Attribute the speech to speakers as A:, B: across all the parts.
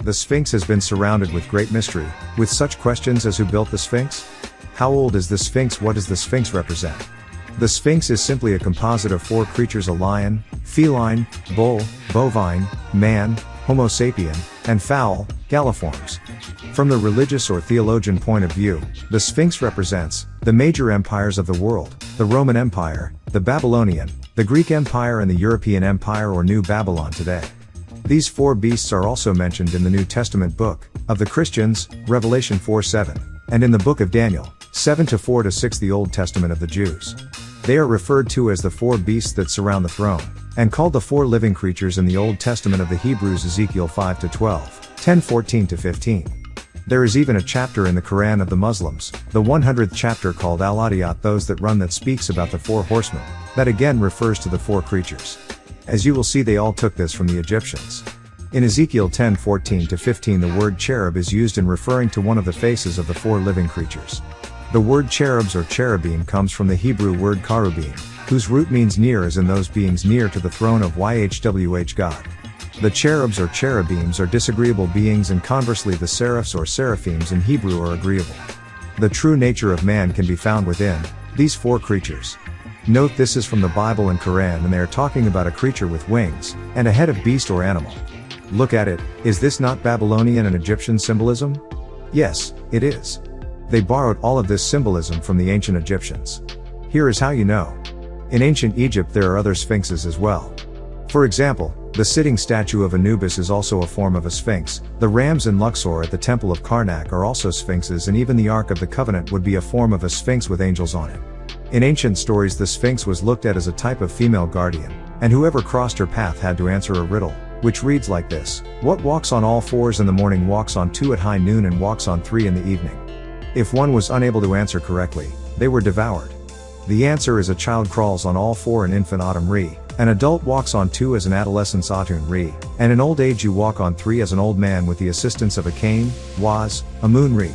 A: The Sphinx has been surrounded with great mystery, with such questions as who built the Sphinx? How old is the Sphinx? What does the Sphinx represent? The Sphinx is simply a composite of four creatures: a lion, feline, bull, bovine, man, Homo sapien, and fowl, galliforms. From the religious or theologian point of view, the Sphinx represents the major empires of the world: the Roman Empire, the Babylonian, the Greek Empire, and the European Empire or New Babylon today. These four beasts are also mentioned in the New Testament book of the Christians, Revelation 4:7, and in the book of Daniel, 7:4-6, the Old Testament of the Jews. They are referred to as the four beasts that surround the throne, and called the four living creatures in the Old Testament of the Hebrews, Ezekiel 5:12, 10:14-15. There is even a chapter in the Quran of the Muslims, the 100th chapter, called Al-Haadi, those that run, that speaks about the four horsemen, that again refers to the four creatures. As you will see, they all took this from the Egyptians. In Ezekiel 10:14-15, the word cherub is used in referring to one of the faces of the four living creatures. The word cherubs or cherubim comes from the Hebrew word karubim, whose root means near, as in those beings near to the throne of Yhwh God. The cherubs or cherubims are disagreeable beings, and conversely the seraphs or seraphims in Hebrew are agreeable. The true nature of man can be found within these four creatures. Note, this is from the Bible and Quran, and they are talking about a creature with wings, and a head of beast or animal. Look at it. Is this not Babylonian and Egyptian symbolism? Yes, it is. They borrowed all of this symbolism from the ancient Egyptians. Here is how you know. In ancient Egypt there are other sphinxes as well. For example, the sitting statue of Anubis is also a form of a sphinx, the rams in Luxor at the temple of Karnak are also sphinxes, and even the Ark of the Covenant would be a form of a sphinx with angels on it. In ancient stories, the Sphinx was looked at as a type of female guardian, and whoever crossed her path had to answer a riddle, which reads like this: what walks on all fours in the morning, walks on two at high noon, and walks on three in the evening? If one was unable to answer correctly, they were devoured. The answer is: a child crawls on all four, an infant autumn re, an adult walks on two as an adolescence autun re, and in old age you walk on three as an old man with the assistance of a cane, was, a moon re.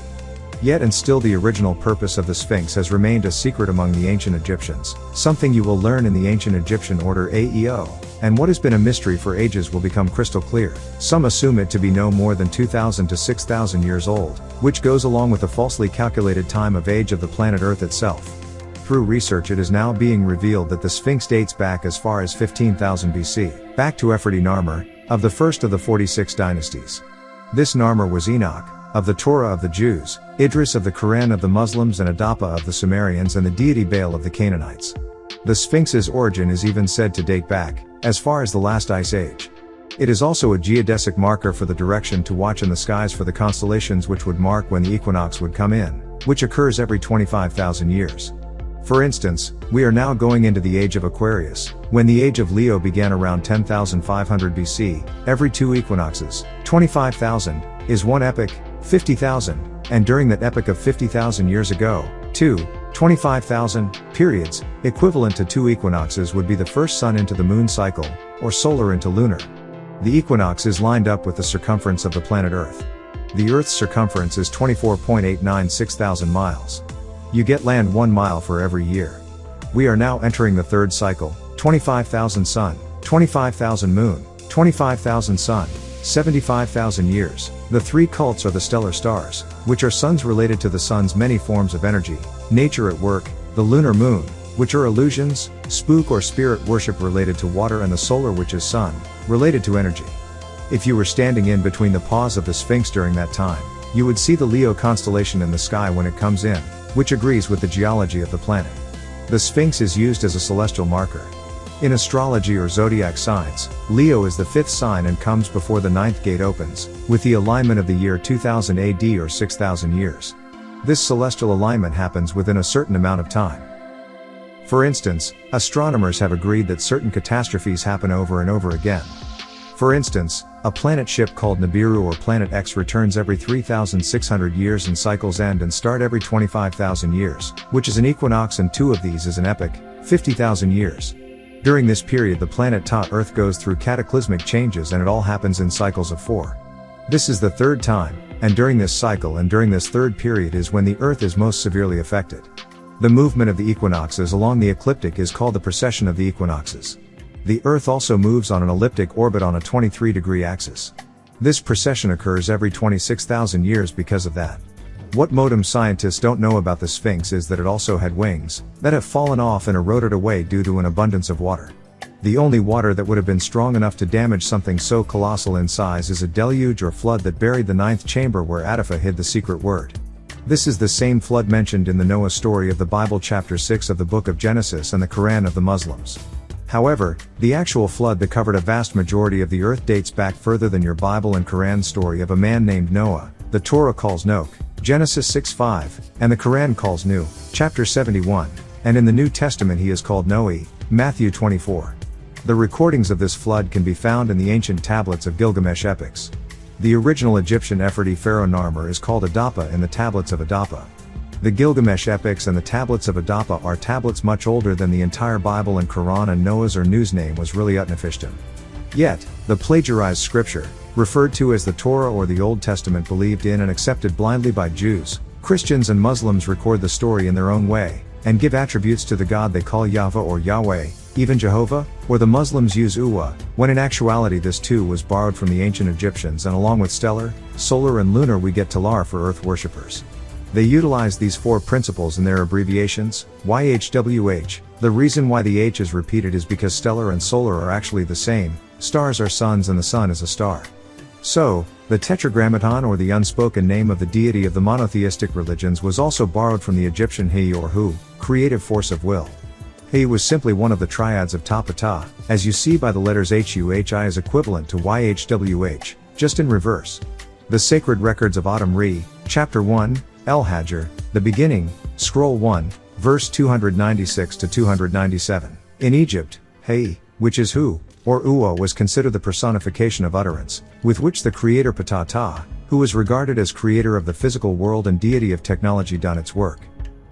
A: Yet and still the original purpose of the Sphinx has remained a secret among the ancient Egyptians, something you will learn in the ancient Egyptian order AEO, and what has been a mystery for ages will become crystal clear. Some assume it to be no more than 2,000 to 6,000 years old, which goes along with the falsely calculated time of age of the planet Earth itself. Through research, it is now being revealed that the Sphinx dates back as far as 15,000 BC, back to Nefertiti-Narmer, of the first of the 46 dynasties. This Narmer was Enoch, of the Torah of the Jews, Idris of the Quran of the Muslims, and Adapa of the Sumerians, and the deity Baal of the Canaanites. The Sphinx's origin is even said to date back as far as the last ice age. It is also a geodesic marker for the direction to watch in the skies for the constellations, which would mark when the equinox would come in, which occurs every 25,000 years. For instance, we are now going into the age of Aquarius, when the age of Leo began around 10,500 BC, every two equinoxes, 25,000, is one epoch, 50,000, and during that epoch of 50,000 years ago, 25,000 periods, equivalent to two equinoxes, would be the first sun into the moon cycle, or solar into lunar. The equinox is lined up with the circumference of the planet Earth. The Earth's circumference is 24.896 thousand miles. You get land 1 mile for every year. We are now entering the third cycle, 25,000 sun, 25,000 moon, 25,000 sun, 75,000 years. The three cults are the stellar stars, which are suns related to the sun's many forms of energy, nature at work, the lunar moon, which are illusions, spook or spirit worship related to water, and the solar, which is sun, related to energy. If you were standing in between the paws of the Sphinx during that time, you would see the Leo constellation in the sky when it comes in, which agrees with the geology of the planet. The Sphinx is used as a celestial marker. In astrology or zodiac signs, Leo is the fifth sign and comes before the ninth gate opens, with the alignment of the year 2000 AD or 6,000 years. This celestial alignment happens within a certain amount of time. For instance, astronomers have agreed that certain catastrophes happen over and over again. For instance, a planet ship called Nibiru or Planet X returns every 3,600 years, and cycles end and start every 25,000 years, which is an equinox, and two of these is an epoch, 50,000 years. During this period the planet Earth goes through cataclysmic changes, and it all happens in cycles of 4. This is the third time, and during this cycle and during this third period is when the Earth is most severely affected. The movement of the equinoxes along the ecliptic is called the precession of the equinoxes. The Earth also moves on an elliptic orbit on a 23-degree axis. This precession occurs every 26,000 years because of that. What modern scientists don't know about the Sphinx is that it also had wings, that have fallen off and eroded away due to an abundance of water. The only water that would have been strong enough to damage something so colossal in size is a deluge or flood that buried the ninth chamber where Atifa hid the secret word. This is the same flood mentioned in the Noah story of the Bible chapter 6 of the book of Genesis and the Quran of the Muslims. However, the actual flood that covered a vast majority of the earth dates back further than your Bible and Quran story of a man named Noah. The Torah calls Noach, Genesis 6:5, and the Quran calls Nuh, chapter 71, and in the New Testament he is called Noe, Matthew 24. The recordings of this flood can be found in the ancient tablets of Gilgamesh epics. The original Egyptian Ephrati pharaoh Narmer is called Adapa in the tablets of Adapa. The Gilgamesh epics and the tablets of Adapa are tablets much older than the entire Bible and Quran, and Noah's or Nuh's name was really Utnapishtim. Yet, the plagiarized scripture, referred to as the Torah or the Old Testament, believed in and accepted blindly by Jews, Christians and Muslims, record the story in their own way, and give attributes to the God they call Yahweh or Yahweh, even Jehovah, or the Muslims use Uwa, when in actuality this too was borrowed from the ancient Egyptians, and along with stellar, solar and lunar we get Talar for earth worshippers. They utilize these four principles in their abbreviations, YHWH. The reason why the H is repeated is because stellar and solar are actually the same, stars are suns and the sun is a star. So, the Tetragrammaton, or the unspoken name of the deity of the monotheistic religions, was also borrowed from the Egyptian He or Hu, creative force of will. He was simply one of the triads of Ta-Ptah, as you see by the letters HUHI is equivalent to YHWH, just in reverse. The sacred records of Autumn Re, Chapter 1, El-Hajr, the beginning, Scroll 1, verse 296 to 297. In Egypt, He, which is Hu, or Uwa, was considered the personification of utterance, with which the creator Ptah, who was regarded as creator of the physical world and deity of technology, done its work.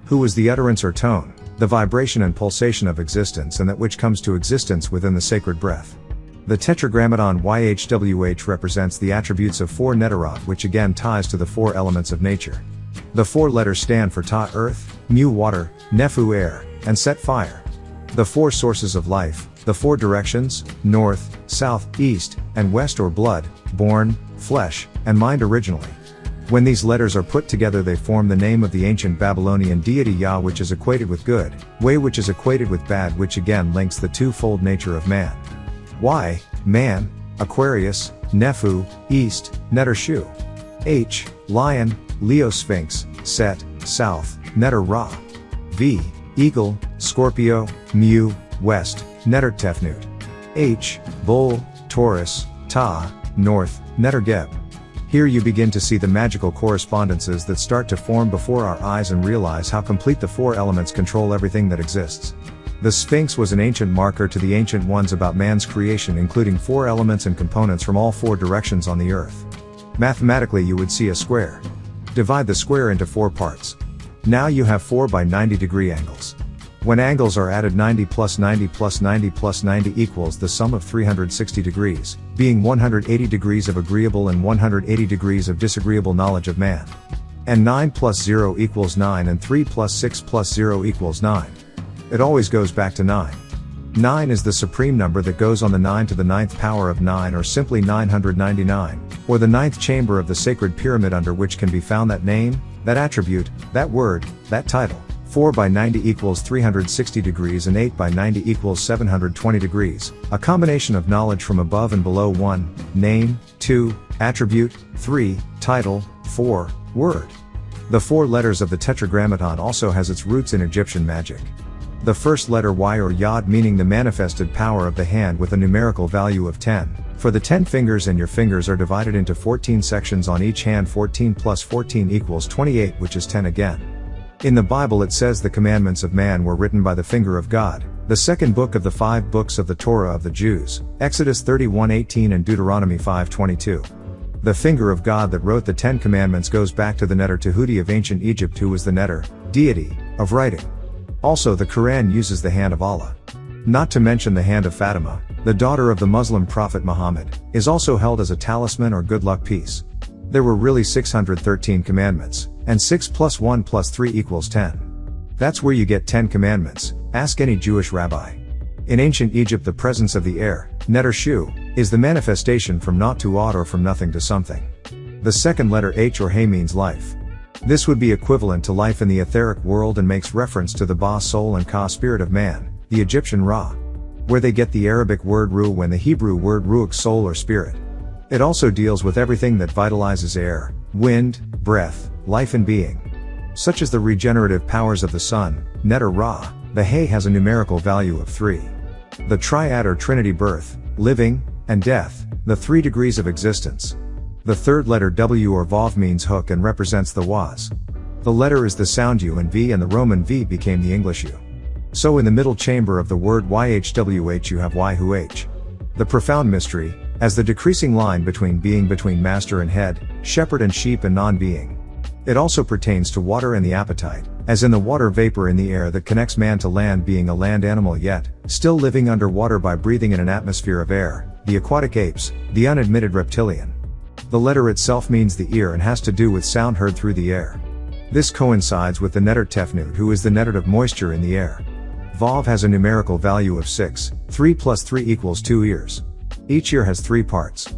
A: Who was the utterance or tone, the vibration and pulsation of existence, and that which comes to existence within the sacred breath. The Tetragrammaton YHWH represents the attributes of 4 Netarot, which again ties to the 4 elements of nature. The 4 letters stand for Ta earth, Mu water, Nephu air, and Set fire. The 4 sources of life, the 4 directions, north, south, east, and west, or blood, born, flesh, and mind originally. When these letters are put together they form the name of the ancient Babylonian deity Yah, which is equated with good, Wei, which is equated with bad, which again links the twofold nature of man. Y, man, Aquarius, Nephu, east, Neter Shu. H, lion, Leo Sphinx, Set, south, Neter Ra. V, eagle, Scorpio, Mu, west, Neter Tefnut. H, bull, Taurus, Ta, north, Neter Geb. Here you begin to see the magical correspondences that start to form before our eyes and realize how complete the 4 elements control everything that exists. The Sphinx was an ancient marker to the ancient ones about man's creation, including 4 elements and components from all 4 directions on the earth. Mathematically you would see a square. Divide the square into 4 parts. Now you have 4 by 90 degree angles. When angles are added, 90 plus 90 plus 90 plus 90 equals the sum of 360 degrees, being 180 degrees of agreeable and 180 degrees of disagreeable knowledge of man. And 9 plus 0 equals 9, and 3 plus 6 plus 0 equals 9. It always goes back to 9. 9 is the supreme number that goes on the 9 to the 9th power of 9, or simply 999, or the 9th chamber of the sacred pyramid, under which can be found that name, that attribute, that word, that title. 4 by 90 equals 360 degrees, and 8 by 90 equals 720 degrees, a combination of knowledge from above and below. 1, name, 2, attribute, 3, title, 4, word. The 4 letters of the Tetragrammaton also has its roots in Egyptian magic. The first letter Y, or Yod, meaning the manifested power of the hand, with a numerical value of 10. For the 10 fingers, and your fingers are divided into 14 sections on each hand. 14 plus 14 equals 28, which is 10 again. In the Bible it says the commandments of man were written by the finger of God, the second book of the 5 books of the Torah of the Jews, Exodus 31:18 and Deuteronomy 5:22. The finger of God that wrote the 10 commandments goes back to the Neter Tahuti of ancient Egypt, who was the Neter, deity, of writing. Also the Quran uses the hand of Allah. Not to mention the hand of Fatima, the daughter of the Muslim prophet Muhammad, is also held as a talisman or good luck piece. There were really 613 commandments, and 6 plus 1 plus 3 equals 10. That's where you get 10 commandments, ask any Jewish rabbi. In ancient Egypt the presence of the air, Netter Shu, is the manifestation from naught to aught or from nothing to something. The second letter H or He means life. This would be equivalent to life in the etheric world and makes reference to the Ba soul and Ka spirit of man, the Egyptian Ra, where they get the Arabic word ruh and the Hebrew word ruach soul or spirit. It also deals with everything that vitalizes air, wind, breath, life and being. Such as the regenerative powers of the sun, Netter Ra. The He has a numerical value of 3. The triad or trinity birth, living, and death, the 3 degrees of existence. The third letter W or Vav means hook and represents the was. The letter is the sound U and V, and the Roman V became the English U. So in the middle chamber of the word YHWH you have YHUH. The profound mystery, as the decreasing line between master and head, shepherd and sheep and non-being. It also pertains to water and the appetite, as in the water vapor in the air that connects man to land, being a land animal yet still living underwater by breathing in an atmosphere of air, the aquatic apes, the unadmitted reptilian. The letter itself means the ear and has to do with sound heard through the air. This coincides with the Netter Tefnut, who is the netter of moisture in the air. Vav has a numerical value of 6, 3 plus 3 equals 2 ears. Each ear has 3 parts.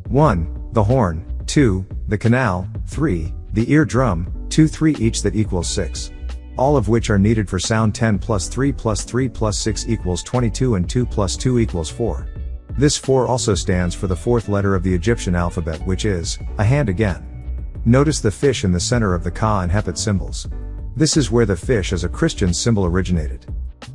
A: 1. The horn, 2. The canal, 3. The eardrum, 2 3 each, that equals 6. All of which are needed for sound. 10 plus 3 plus 3 plus 6 equals 22 and 2 plus 2 equals 4. This 4 also stands for the 4th letter of the Egyptian alphabet, which is a hand again. Notice the fish in the center of the Ka and Hepet symbols. This is where the fish as a Christian symbol originated.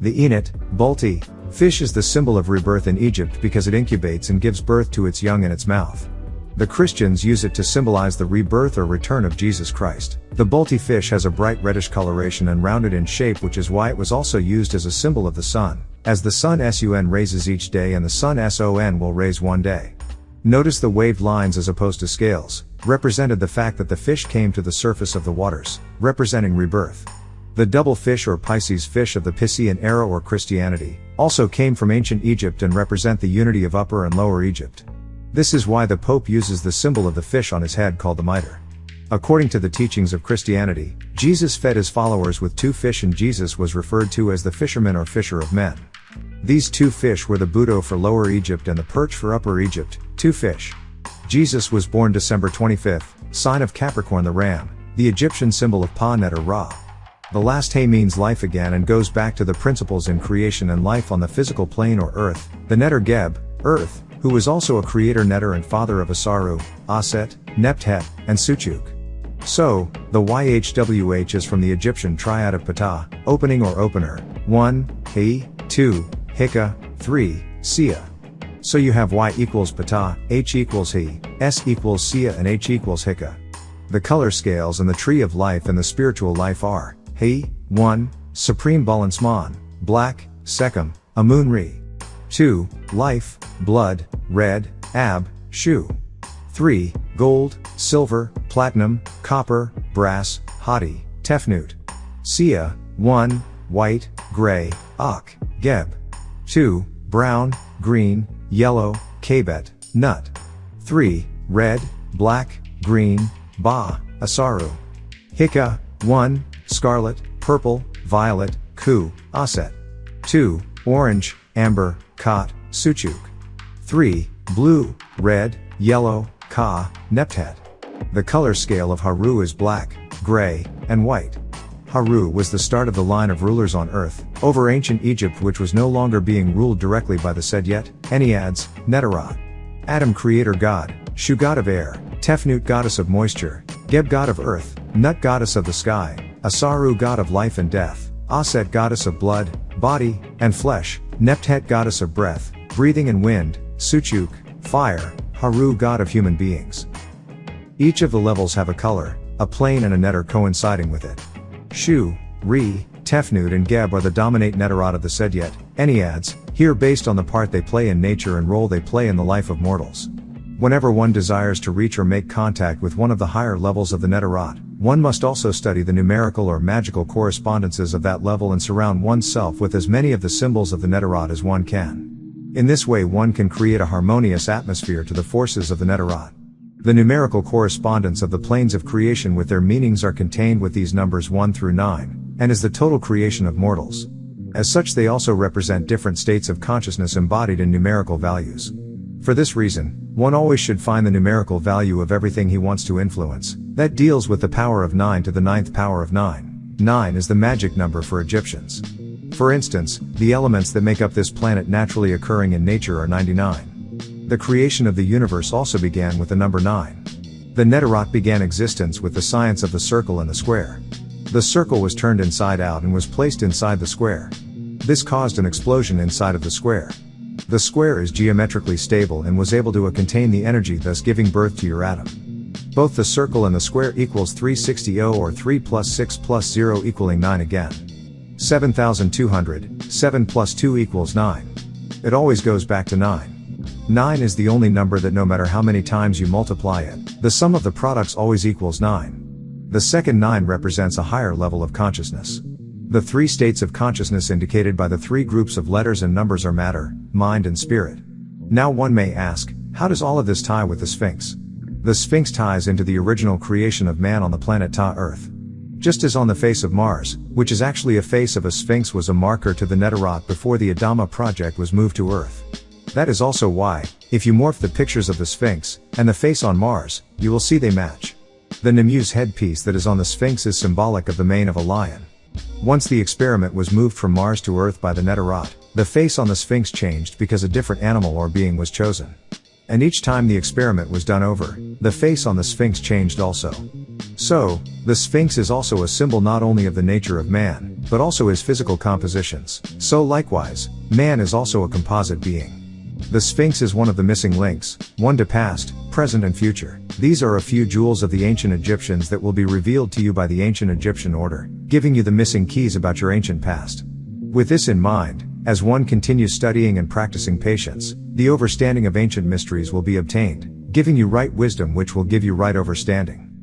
A: The Enit, Bulti, fish is the symbol of rebirth in Egypt because it incubates and gives birth to its young in its mouth. The Christians use it to symbolize the rebirth or return of Jesus Christ. The Bulti fish has a bright reddish coloration and rounded in shape, which is why it was also used as a symbol of the sun, as the sun sun raises each day and the sun son will raise one day. Notice the waved lines as opposed to scales, represented the fact that the fish came to the surface of the waters, representing rebirth. The double fish or Pisces fish of the Piscean era or Christianity, also came from ancient Egypt and represent the unity of Upper and Lower Egypt. This is why the Pope uses the symbol of the fish on his head called the mitre. According to the teachings of Christianity, Jesus fed his followers with 2 fish and Jesus was referred to as the fisherman or fisher of men. These 2 fish were the Buto for Lower Egypt and the perch for Upper Egypt, 2 fish. Jesus was born December 25th, sign of Capricorn the ram, the Egyptian symbol of Pa Netter Ra. The last He means life again and goes back to the principles in creation and life on the physical plane or earth, the Netter Geb, earth, who was also a creator Netter and father of Asaru, Aset, Neptet, and Suchuk. So, the YHWH is from the Egyptian triad of Ptah, opening or opener, 1, He, 2, Hika, 3, Sia. So you have Y equals Ptah, H equals He, S equals Sia and H equals Hika. The color scales and the tree of life and the spiritual life are, He, 1, Supreme Balancement, black, Sekhem, Amun-Re. 2, life, blood, red, Ab, Shu. 3, gold, silver, platinum, copper, brass, Haadi, Tefnut. Sia, 1, white, gray, Ak, Geb. 2, brown, green, yellow, Kabet, Nut. 3, red, black, green, Ba, Asaru. Hika, 1, scarlet, purple, violet, Ku, Aset. 2, orange, amber, Kot, Suchuk. 3, blue, red, yellow, Ka, Neptet. The color scale of Haru is black, gray, and white. Haru was the start of the line of rulers on earth, over ancient Egypt, which was no longer being ruled directly by the Sedyet, Enneads, Neterot. Adam creator god, Shu god of air, Tefnut goddess of moisture, Geb god of earth, Nut goddess of the sky, Asaru god of life and death, Aset goddess of blood, body, and flesh, Neptet goddess of breath, breathing and wind, Suchuk, fire, Haru god of human beings. Each of the levels have a color, a plane and a netter coinciding with it. Shu, Re, Tefnut and Geb are the dominate Neterot of the Sedyet, Enneads, here based on the part they play in nature and role they play in the life of mortals. Whenever one desires to reach or make contact with one of the higher levels of the Neterot, one must also study the numerical or magical correspondences of that level and surround oneself with as many of the symbols of the Neterot as one can. In this way one can create a harmonious atmosphere to the forces of the Neterot. The numerical correspondence of the planes of creation with their meanings are contained with these numbers 1 through 9, and is the total creation of mortals. As such, they also represent different states of consciousness embodied in numerical values. For this reason, one always should find the numerical value of everything he wants to influence. That deals with the power of 9 to the 9th power of 9. 9 is the magic number for Egyptians. For instance, the elements that make up this planet naturally occurring in nature are 99. The creation of the universe also began with the number 9. The Netarot began existence with the science of the circle and the square. The circle was turned inside out and was placed inside the square. This caused an explosion inside of the square. The square is geometrically stable and was able to contain the energy, thus giving birth to your atom. Both the circle and the square equals 360 or 3 plus 6 plus 0 equaling 9 again. 7,200, 7 plus 2 equals 9. It always goes back to 9. 9 is the only number that no matter how many times you multiply it, the sum of the products always equals 9. The second 9 represents a higher level of consciousness. The three states of consciousness indicated by the three groups of letters and numbers are matter, mind and spirit. Now one may ask, how does all of this tie with the Sphinx? The Sphinx ties into the original creation of man on the planet Ta Earth. Just as on the face of Mars, which is actually a face of a Sphinx, was a marker to the Netarot before the Adama project was moved to Earth. That is also why, if you morph the pictures of the Sphinx and the face on Mars, you will see they match. The Nemeuse headpiece that is on the Sphinx is symbolic of the mane of a lion. Once the experiment was moved from Mars to Earth by the Netarot, the face on the Sphinx changed because a different animal or being was chosen. And each time the experiment was done over, the face on the Sphinx changed also. So, the Sphinx is also a symbol not only of the nature of man, but also his physical compositions. So likewise, man is also a composite being. The Sphinx is one of the missing links, one to past, present and future. These are a few jewels of the ancient Egyptians that will be revealed to you by the ancient Egyptian order, giving you the missing keys about your ancient past. With this in mind, as one continues studying and practicing patience, the overstanding of ancient mysteries will be obtained, giving you right wisdom which will give you right overstanding.